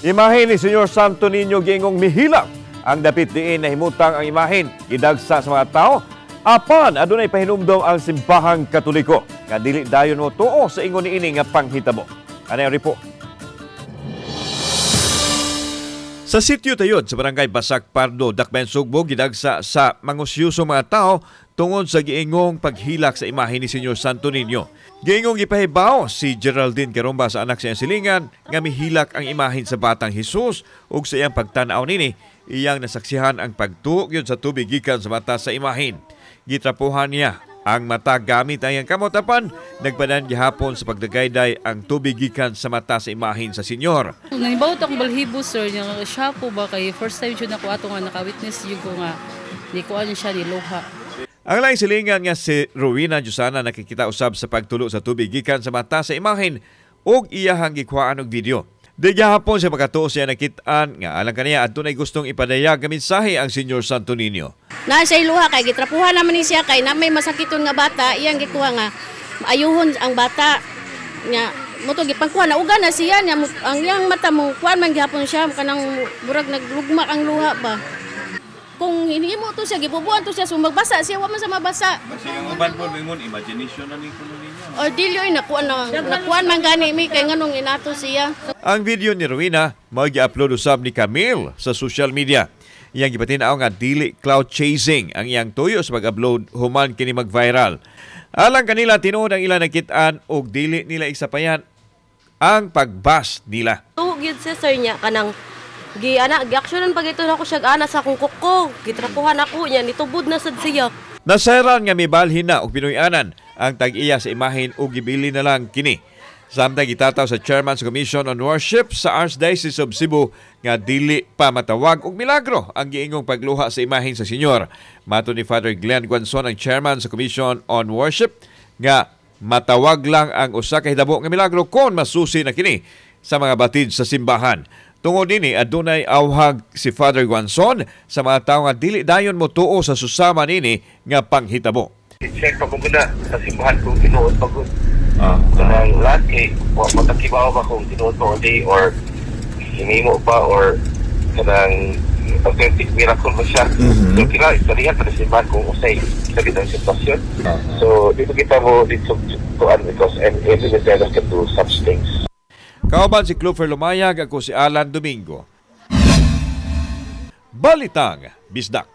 Imahe ni Senyor Santo Niño giingong mihilak ang dapit diin na himutang ang imahen gidagsa sa mga tao apan adunay pahinumdom ang simbahang Katoliko nga dili dayon mo tuo sa ingon niini nga panghitabo. Ano yung report? Sa sitio tayod sa barangay Basak Pardo, Dakbayan Sugbo, gidagsa sa mangusyoso mga tao tungod sa giingong paghilak sa imahe ni Senyor Santo Niño. Giingong ipahibaw si Geraldine Caromba sa anak sa iyang silingan nga mihilak ang imahen sa Batang Hesus ug sa iyang pagtan-aw nini iyang nasaksihan ang pagtuok yun sa tubig gikan sa mata sa imahen. Gitrapuhan niya ang mata gamit ang iyang kamotapan, nagpadan gihapon sa pagdagayday ang tubig gikan sa mata sa imahen sa Senyor. Nanibawot akong balhibo sir, nga siya po ba kay first time siya ako ato nga naka-witness yung ko nga di ko siya niluha. Ang laing silingan nga si Rowena Jusana nakikita usab sa pagtulo sa tubig gikan sa mata sa imahen ug iyahang gikuhaan og video. Di gihapon sa pagkatuo siya nakitaan nga alang kaniya adto nay gustong ipadayag nga mensahe ang Senyor Santo Niño. Na siya iluha kay gitrapuhan naman ni siya kay na may masakiton nga bata, iyang gikuha nga ayuhon ang bata nya moto gipangkuha na uga na siya nya ang iyang mata mo kuan man gihapon siya kanang murag naglugmak ang luha ba. Kung hinihimo to siya, gibubuan to siya, so magbasa siya, wa man sa mabasa. Kasi ang uban po, mingon, imagination na ni kuno ninyo. O dilyo ay nakuan man gani mi kay nganong inato siya. Ang video ni Rowena mag-i-upload usab ni Camille sa social media. Iyang gipatin-aw nga dili cloud chasing ang iyang tuyo sa pag-upload human kini mag-viral. Alang kanila tinuod ang ilang nakitaan og dili nila isapayan ang pagbas nila. Gyud siya sir niya kanang gi-actionan pag ito na ko siya ana sa akong kuko. Gitrapuhan ako niya, nitubod na sad siya. Naseran nga mibalhin na og Pinoy-anan ang tag-iya sa imahen ug gibili na lang kini. Samtang gitataw sa Chairman's Commission on Worship sa Archdiocese of Cebu nga dili pa matawag og milagro ang giingong pagluha sa imahen sa Senyor. Mato ni Father Glenn Guanzon ang Chairman sa Commission on Worship nga matawag lang ang usa ka hitabo nga milagro kon masusi na kini sa mga batid sa simbahan. Tungod nini adunay awhag si Father Guanzon sa mga tawo nga dili dayon mo tuo sa susama nini nga panghitabo. I-check pa ko muna sa simbahan kung tinuod pa ko. Kanang laki, matakibaw ba kung tinuod pa o di or hinimo pa or kanang authentic miracle ba siya. So kila istorihan pa sa simbahan kung usay sagit ang sitwasyon. So dito kita mo dito tuan because evidence can do such things. Kauban si Clover Lumayag, ako si Alan Domingo. Balitang Bisdak.